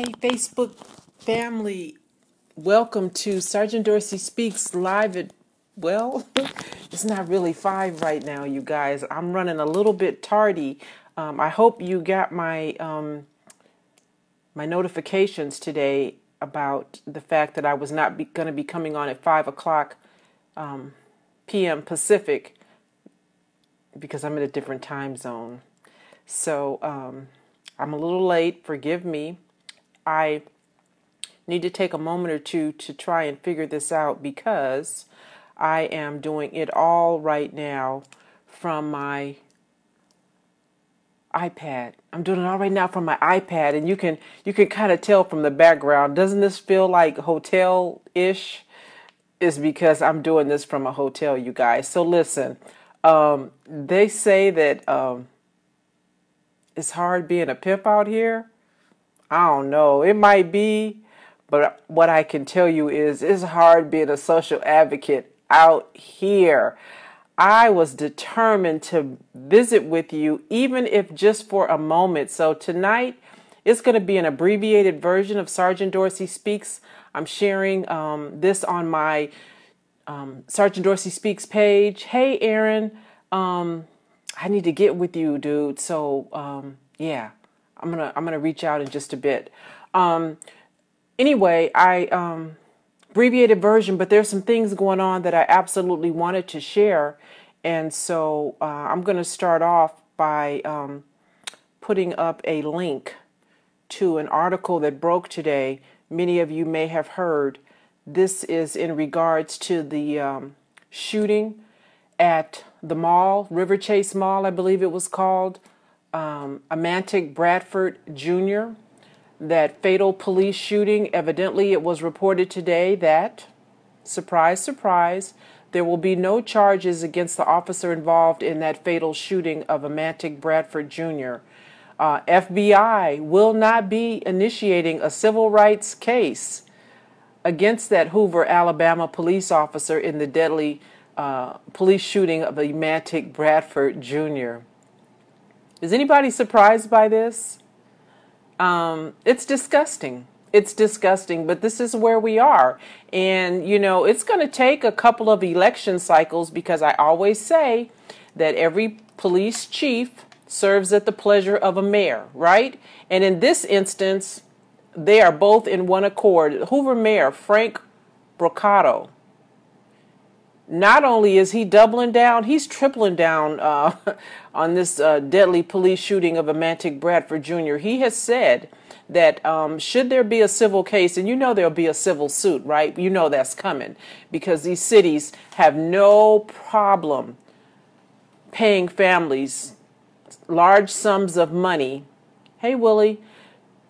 Hey, Facebook family. Welcome to Sergeant Dorsey Speaks live at, well, it's not really 5 right now, you guys. I'm running a little bit tardy. I hope you got my my notifications today about the fact that I was not going to be coming on at 5 o'clock p.m. Pacific because I'm in a different time zone. So I'm a little late. Forgive me. I need to take a moment or two to try and figure this out because I am doing it all right now from my iPad. I'm doing it all right now from my iPad, and you can kind of tell from the background. Doesn't this feel like hotel-ish? Is because I'm doing this from a hotel, you guys. So listen, they say that it's hard being a pimp out here. I don't know. It might be, but what I can tell you is it's hard being a social advocate out here. I was determined to visit with you, even if just for a moment. So tonight, it's going to be an abbreviated version of Sergeant Dorsey Speaks. I'm sharing this on my Sergeant Dorsey Speaks page. Hey, Aaron, I need to get with you, dude. So, yeah. I'm gonna reach out in just a bit. Anyway, I abbreviated version, but there's some things going on that I absolutely wanted to share, and so I'm gonna start off by putting up a link to an article that broke today. Many of you may have heard. This is in regards to the shooting at the mall, River Chase Mall, I believe it was called. Emantic Bradford Jr., that fatal police shooting. Evidently, it was reported today that, surprise, surprise, there will be no charges against the officer involved in that fatal shooting of Emantic Bradford Jr. FBI will not be initiating a civil rights case against that Hoover, Alabama police officer in the deadly police shooting of Emantic Bradford Jr. Is anybody surprised by this? It's disgusting. It's disgusting, but this is where we are. And, you know, it's going to take a couple of election cycles because I always say that every police chief serves at the pleasure of a mayor, right? And in this instance, they are both in one accord. Hoover Mayor Frank Brocato, not only is he doubling down, he's tripling down on this deadly police shooting of Emantic Bradford Jr. He has said that should there be a civil case, and you know there'll be a civil suit, right? You know that's coming because these cities have no problem paying families large sums of money. Hey, Willie,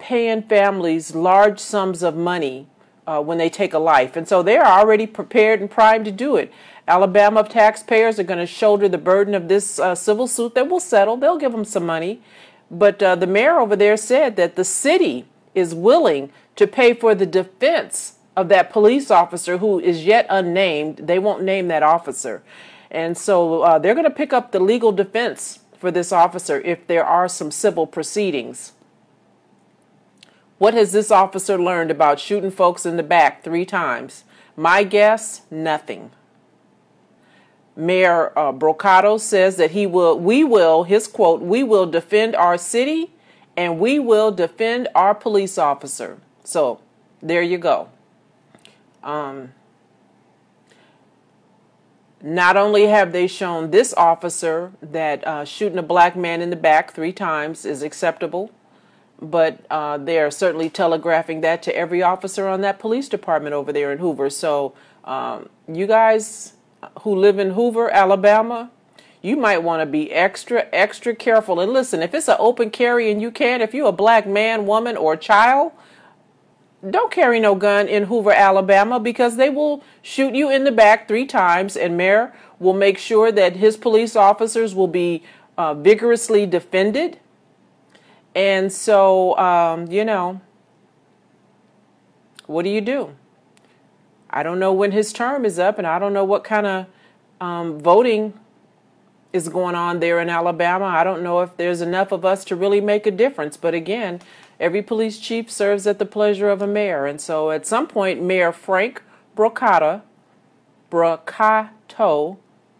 paying families large sums of money when they take a life. And so they're already prepared and primed to do it. Alabama taxpayers are going to shoulder the burden of this civil suit that will settle. They'll give them some money. But the mayor over there said that the city is willing to pay for the defense of that police officer who is yet unnamed. They won't name that officer. And so they're going to pick up the legal defense for this officer if there are some civil proceedings. What has this officer learned about shooting folks in the back 3 times? My guess, nothing. Mayor Brocato says that his quote, we will defend our city and we will defend our police officer. So there you go. Not only have they shown this officer that shooting a black man in the back 3 times is acceptable, but they are certainly telegraphing that to every officer on that police department over there in Hoover. So you guys who live in Hoover, Alabama, you might want to be extra, extra careful. And listen, if it's an open carry and you can, if you're a black man, woman, or child, don't carry no gun in Hoover, Alabama, because they will shoot you in the back 3 times, and Mayor will make sure that his police officers will be vigorously defended. And so, you know, what do? I don't know when his term is up, and I don't know what kind of voting is going on there in Alabama. I don't know if there's enough of us to really make a difference. But again, every police chief serves at the pleasure of a mayor. And so at some point, Mayor Frank Brocato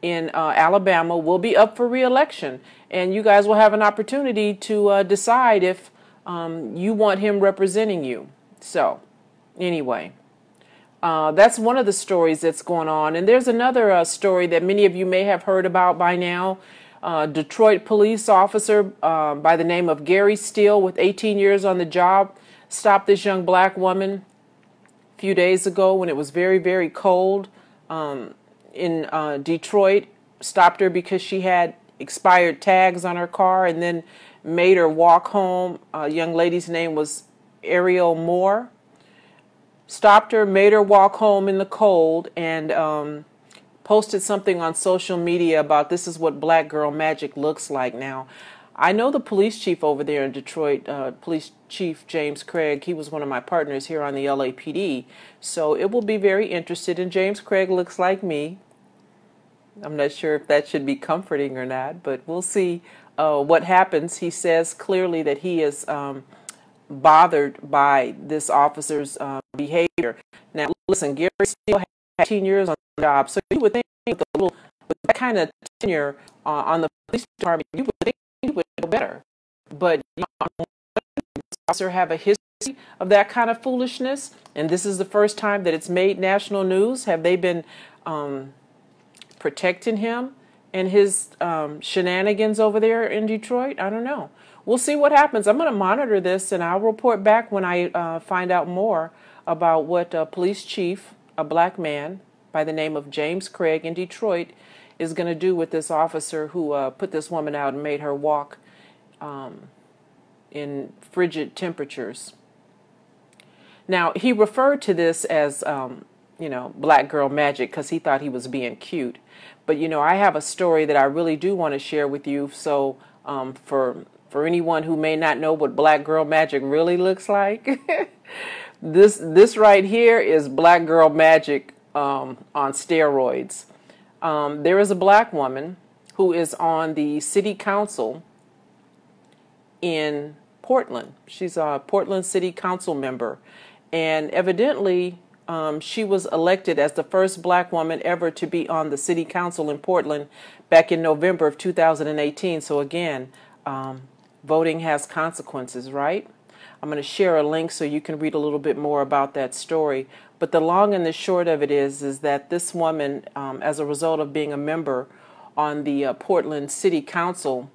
in Alabama will be up for re-election. And you guys will have an opportunity to decide if you want him representing you. So anyway, that's one of the stories that's going on. And there's another story that many of you may have heard about by now. Detroit police officer by the name of Gary Steele, with 18 years on the job, stopped this young black woman a few days ago when it was very, very cold in Detroit. Stopped her because she had expired tags on her car, and then made her walk home. A young lady's name was Ariel Moore. Stopped her, made her walk home in the cold, and posted something on social media about this is what black girl magic looks like now. I know the police chief over there in Detroit, Police Chief James Craig. He was one of my partners here on the LAPD. So it will be very interested. And James Craig looks like me. I'm not sure if that should be comforting or not, but we'll see what happens. He says clearly that he is bothered by this officer's behavior. Now, listen, Gary Steele had 18 years on the job, so you would think with that kind of tenure on the police department, you would think he would know better. But this officer have a history of that kind of foolishness, and this is the first time that it's made national news. Have they been protecting him and his shenanigans over there in Detroit? I don't know. We'll see what happens. I'm going to monitor this, and I'll report back when I find out more about what a police chief, a black man by the name of James Craig in Detroit, is going to do with this officer who put this woman out and made her walk in frigid temperatures. Now, he referred to this as, you know, black girl magic because he thought he was being cute. But, you know, I have a story that I really do want to share with you. So for anyone who may not know what black girl magic really looks like, this right here is black girl magic on steroids. There is a black woman who is on the city council in Portland. She's a Portland city council member, and evidently she was elected as the first black woman ever to be on the city council in Portland back in November of 2018. So again, voting has consequences, right? I'm going to share a link so you can read a little bit more about that story. But the long and the short of it is that this woman, as a result of being a member on the Portland City Council,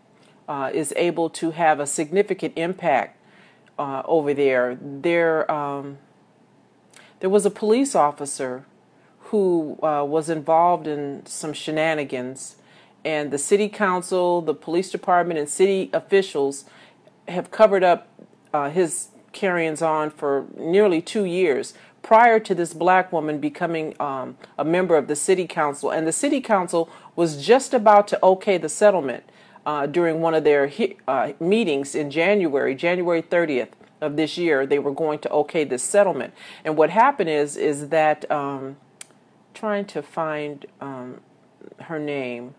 is able to have a significant impact over there. There was a police officer who was involved in some shenanigans, and the city council, the police department, and city officials have covered up his carryings on for nearly 2 years prior to this black woman becoming a member of the city council. And the city council was just about to okay the settlement during one of their meetings in January 30th of this year. They were going to okay this settlement. And what happened is that, trying to find her name,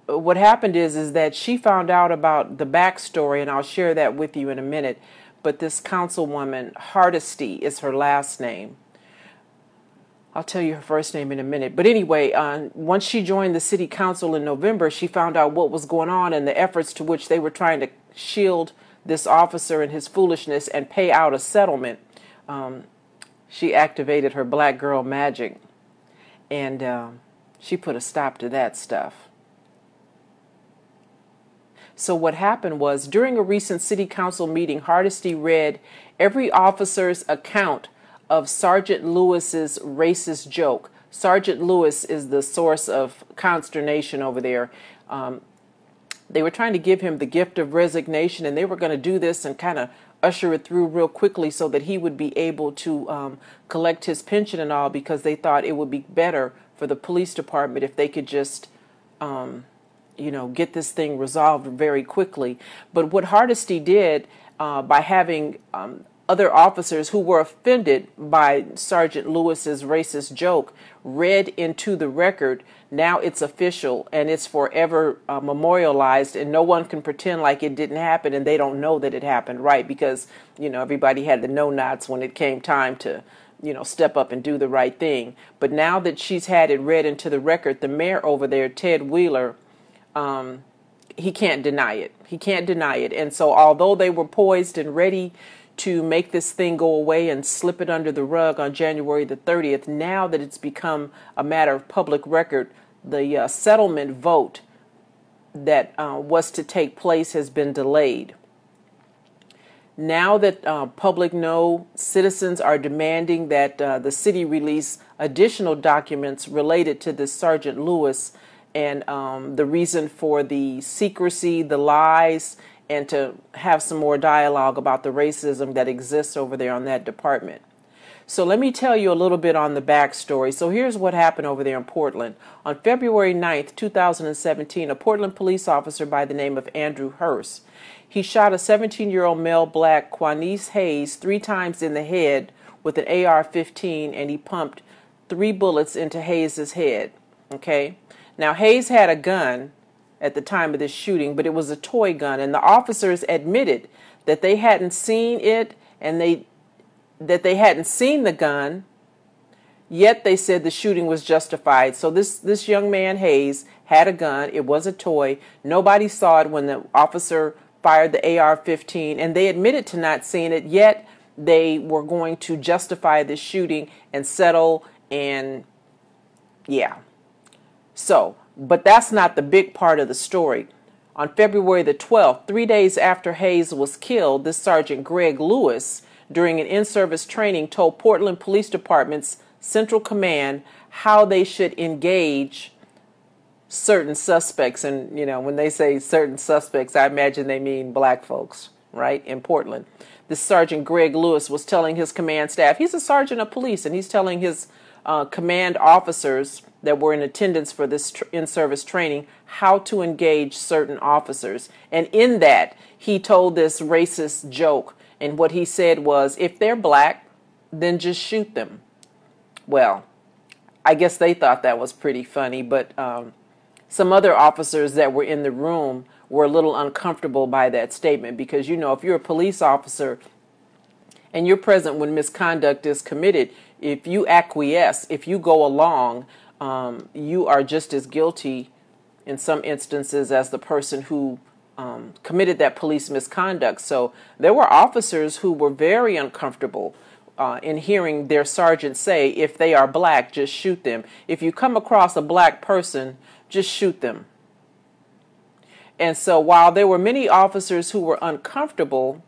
what happened is that she found out about the backstory, and I'll share that with you in a minute. But this councilwoman, Hardesty is her last name. I'll tell you her first name in a minute. But anyway, once she joined the city council in November, she found out what was going on and the efforts to which they were trying to shield this officer and his foolishness and pay out a settlement. She activated her black girl magic, and she put a stop to that stuff. So what happened was, during a recent city council meeting, Hardesty read every officer's account of Sergeant Lewis's racist joke. Sergeant Lewis is the source of consternation over there. They were trying to give him the gift of resignation, and they were going to do this and kind of usher it through real quickly so that he would be able to collect his pension and all, because they thought it would be better for the police department if they could just you know, get this thing resolved very quickly. But what Hardesty did by having other officers who were offended by Sergeant Lewis's racist joke read into the record. Now it's official and it's forever memorialized, and no one can pretend like it didn't happen and they don't know that it happened, right? Because, everybody had the no-nots when it came time to, step up and do the right thing. But now that she's had it read into the record, the mayor over there, Ted Wheeler, he can't deny it. He can't deny it. And so although they were poised and ready to make this thing go away and slip it under the rug on January the 30th, now that it's become a matter of public record, the settlement vote that was to take place has been delayed. Now that public know, citizens are demanding that the city release additional documents related to this Sergeant Lewis and the reason for the secrecy, the lies, and to have some more dialogue about the racism that exists over there on that department. So let me tell you a little bit on the backstory. So here's what happened over there in Portland. On February 9th, 2017, a Portland police officer by the name of Andrew Hurst, he shot a 17-year-old male black, Quanice Hayes, 3 times in the head with an AR-15, and he pumped 3 bullets into Hayes' head. Okay? Now, Hayes had a gun at the time of this shooting, but it was a toy gun, and the officers admitted that they hadn't seen it and that they hadn't seen the gun, yet they said the shooting was justified. So this young man, Hayes, had a gun. It was a toy. Nobody saw it when the officer fired the AR-15, and they admitted to not seeing it, yet they were going to justify this shooting and settle, and yeah. So, but that's not the big part of the story. On February the 12th, 3 days after Hayes was killed, this Sergeant Greg Lewis, during an in-service training, told Portland Police Department's Central Command how they should engage certain suspects. And, when they say certain suspects, I imagine they mean black folks, right, in Portland. This Sergeant Greg Lewis was telling his command staff, he's a sergeant of police, and he's telling his command officers that were in attendance for this in-service training how to engage certain officers. And in that, he told this racist joke. And what he said was, if they're black, then just shoot them. Well, I guess they thought that was pretty funny, but some other officers that were in the room were a little uncomfortable by that statement because, if you're a police officer and you're present when misconduct is committed, if you acquiesce, if you go along, you are just as guilty in some instances as the person who committed that police misconduct. So there were officers who were very uncomfortable in hearing their sergeant say, if they are black, just shoot them. If you come across a black person, just shoot them. And so while there were many officers who were uncomfortable,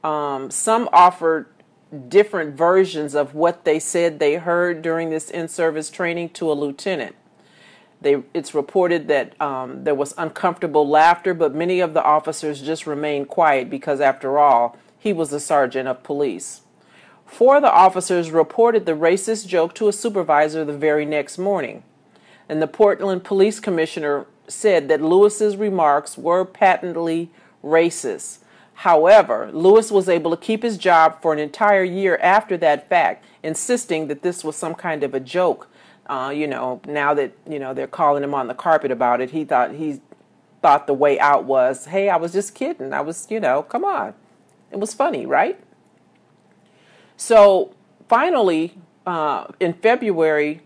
some offered different versions of what they said they heard during this in-service training to a lieutenant. It's reported that there was uncomfortable laughter, but many of the officers just remained quiet because, after all, he was a sergeant of police. 4 of the officers reported the racist joke to a supervisor the very next morning. And the Portland Police Commissioner said that Lewis's remarks were patently racist. However, Lewis was able to keep his job for an entire year after that fact, insisting that this was some kind of a joke. Now that, they're calling him on the carpet about it, he thought the way out was, hey, I was just kidding. I was, come on. It was funny, right? So finally, on February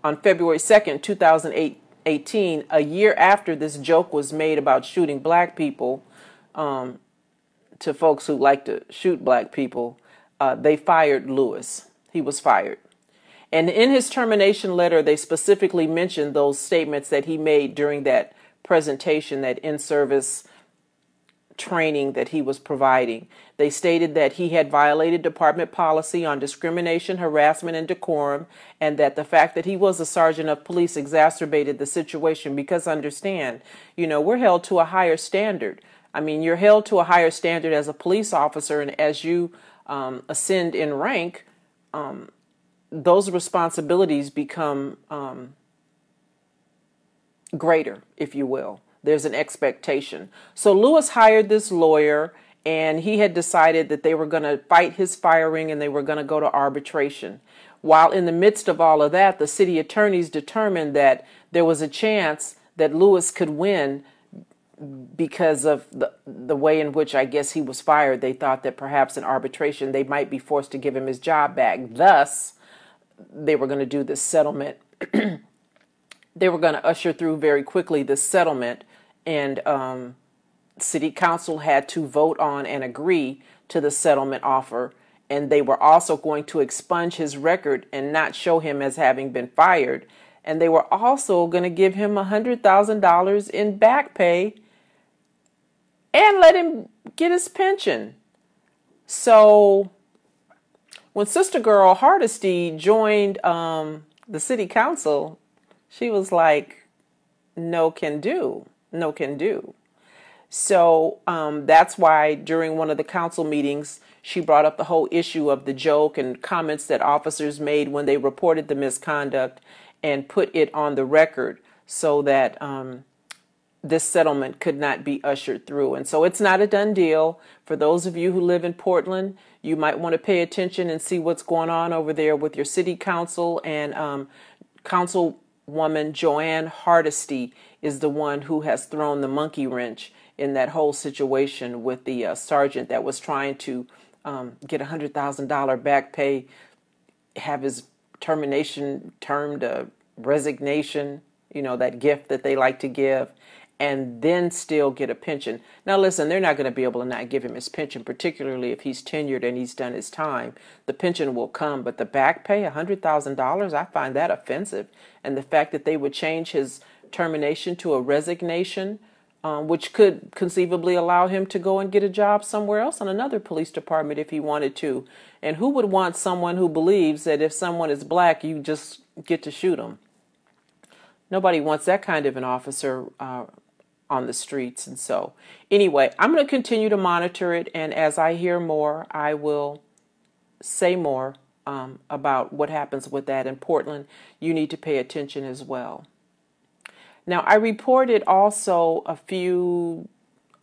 2nd, 2018, a year after this joke was made about shooting black people, to folks who like to shoot black people, they fired Lewis. He was fired. And in his termination letter, they specifically mentioned those statements that he made during that presentation, that in-service training that he was providing. They stated that he had violated department policy on discrimination, harassment, and decorum, and that the fact that he was a sergeant of police exacerbated the situation because, understand, we're held to a higher standard. I mean, you're held to a higher standard as a police officer, and as you ascend in rank, those responsibilities become greater, if you will. There's an expectation. So Lewis hired this lawyer, and he had decided that they were going to fight his firing and they were going to go to arbitration. While in the midst of all of that, the city attorneys determined that there was a chance that Lewis could win because of the way in which I guess he was fired. They thought that perhaps in arbitration they might be forced to give him his job back. Thus, they were going to do this settlement. They were going to usher through very quickly this settlement, and city council had to vote on and agree to the settlement offer. And they were also going to expunge his record and not show him as having been fired. And they were also going to give him $100,000 in back pay and let him get his pension. So when Sister Girl Hardesty joined the city council, she was like, no can do, no can do. So that's why during one of the council meetings, she brought up the whole issue of the joke and comments that officers made when they reported the misconduct and put it on the record so that this settlement could not be ushered through. And so it's not a done deal. For those of you who live in Portland, you might want to pay attention and see what's going on over there with your city council. And Councilwoman Joanne Hardesty is the one who has thrown the monkey wrench in that whole situation with the sergeant that was trying to get $100,000 back pay, have his termination termed a resignation, you know, that gift that they like to give, and then still get a pension. Now, listen, they're not going to be able to not give him his pension, particularly if he's tenured and he's done his time. The pension will come, but the back pay, $100,000, I find that offensive. And the fact that they would change his termination to a resignation, which could conceivably allow him to go and get a job somewhere else in another police department if he wanted to. And who would want someone who believes that if someone is black, you just get to shoot them? Nobody wants that kind of an officer on the streets. And so anyway, I'm going to continue to monitor it. And as I hear more, I will say more about what happens with that in Portland. You need to pay attention as well. Now, I reported also a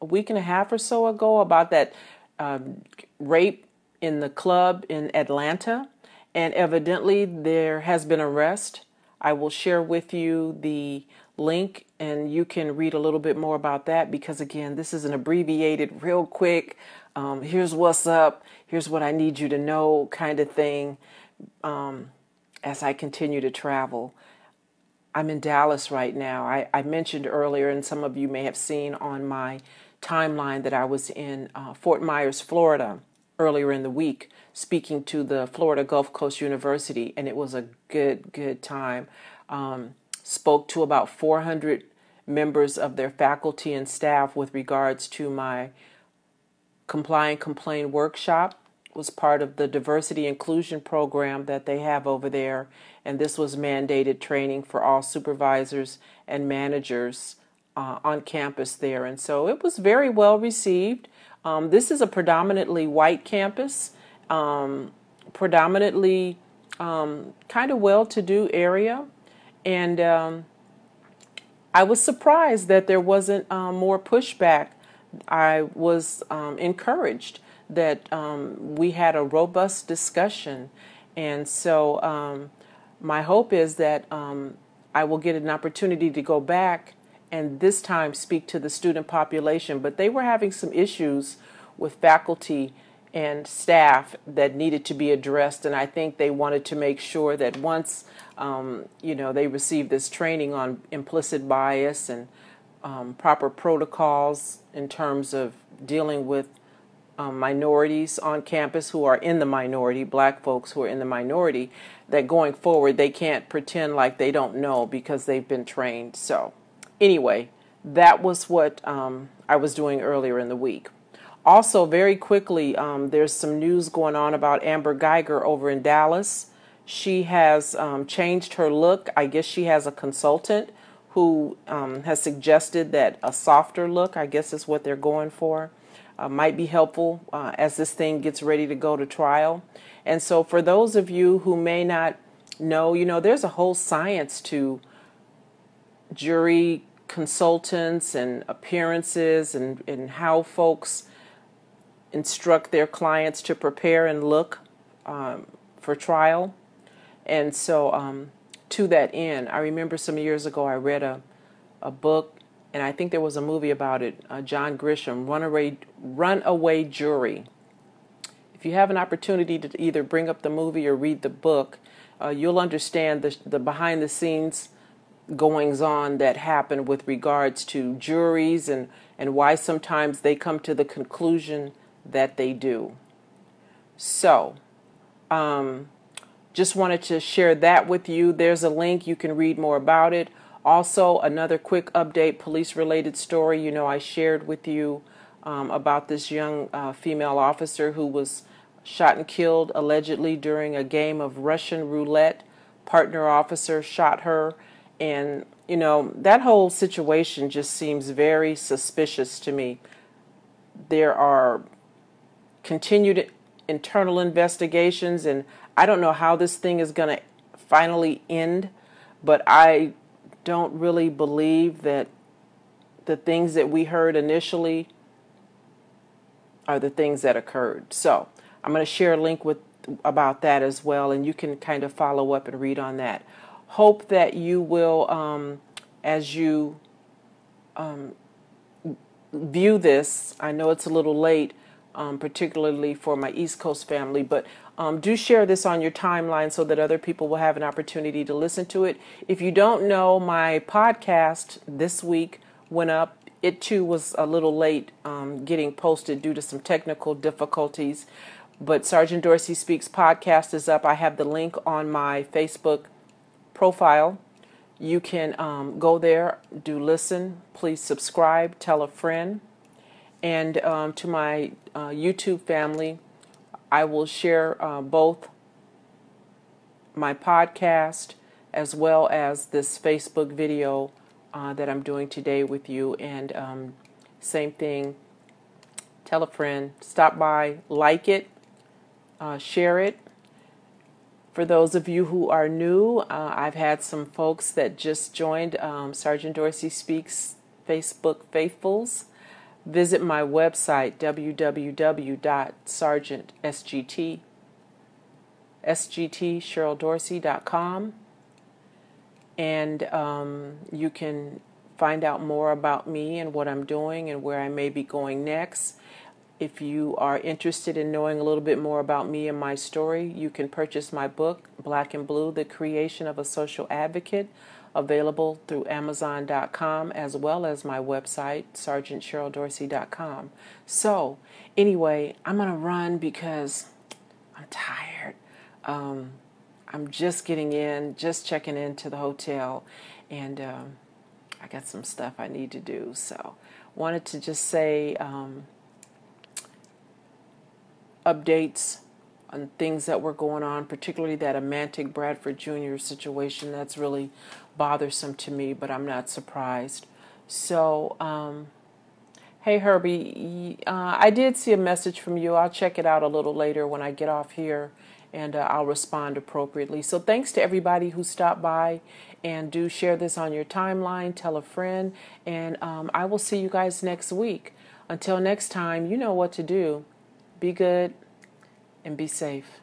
week and a half or so ago about that rape in the club in Atlanta, and evidently there has been arrest. I will share with you the link and you can read a little bit more about that, because again, this is an abbreviated, real quick, here's what's up, here's what I need you to know kind of thing as I continue to travel. I'm in Dallas right now. I mentioned earlier, and some of you may have seen on my timeline, that I was in Fort Myers, Florida earlier in the week, speaking to the Florida Gulf Coast University, and it was a good time. Spoke to about 400 members of their faculty and staff with regards to my Comply and Complain workshop. Was part of the diversity inclusion program that they have over there, and this was mandated training for all supervisors and managers on campus there, and so it was very well received. This is a predominantly white campus, predominantly kind of well-to-do area, and I was surprised that there wasn't more pushback. I was encouraged that we had a robust discussion, and so my hope is that I will get an opportunity to go back and this time speak to the student population. But they were having some issues with faculty and staff that needed to be addressed, and I think they wanted to make sure that once they received this training on implicit bias and proper protocols in terms of dealing with minorities on campus who are in the minority, black folks who are in the minority, that going forward they can't pretend like they don't know because they've been trained. So anyway, that was what I was doing earlier in the week. Also, very quickly, there's some news going on about Amber Guyger over in Dallas. She has changed her look. I guess she has a consultant who has suggested that a softer look, I guess is what they're going for, might be helpful as this thing gets ready to go to trial. And so for those of you who may not know, there's a whole science to jury consultants and appearances and how folks instruct their clients to prepare and look for trial. And so to that end, I remember some years ago I read a book, and I think there was a movie about it, John Grisham, Runaway Jury. If you have an opportunity to either bring up the movie or read the book, you'll understand the behind-the-scenes goings-on that happen with regards to juries and why sometimes they come to the conclusion that they do. So, just wanted to share that with you. There's a link. You can read more about it. Also, another quick update, police-related story. You know, I shared with you about this young female officer who was shot and killed allegedly during a game of Russian roulette. Partner officer shot her. And, you know, that whole situation just seems very suspicious to me. There are continued internal investigations, and I don't know how this thing is going to finally end, but I don't really believe that the things that we heard initially are the things that occurred. So I'm going to share a link about that as well, and you can kind of follow up and read on that. Hope that you will, as you view this, I know it's a little late, particularly for my East Coast family, but do share this on your timeline so that other people will have an opportunity to listen to it. If you don't know, my podcast this week went up. It too was a little late getting posted due to some technical difficulties, but Sergeant Dorsey Speaks podcast is up. I have the link on my Facebook profile. You can go there, do listen, please subscribe, tell a friend. And to my YouTube family, I will share both my podcast as well as this Facebook video that I'm doing today with you. And same thing, tell a friend, stop by, like it, share it. For those of you who are new, I've had some folks that just joined Sergeant Dorsey Speaks Facebook Faithfuls. Visit my website, www.sergeantsgtSherylDorsey.com, and you can find out more about me and what I'm doing and where I may be going next. If you are interested in knowing a little bit more about me and my story, you can purchase my book, Black and Blue, The Creation of a Social Advocate, available through Amazon.com as well as my website, SergeantCherylDorsey.com. So, anyway, I'm going to run because I'm tired. I'm just getting in, just checking into the hotel, and I got some stuff I need to do. So, wanted to just say updates on things that were going on, particularly that Emantic Bradford Jr. situation. That's really bothersome to me, but I'm not surprised. So, hey Herbie, I did see a message from you. I'll check it out a little later when I get off here, and I'll respond appropriately. So thanks to everybody who stopped by, and do share this on your timeline, tell a friend, and I will see you guys next week. Until next time, you know what to do. Be good and be safe.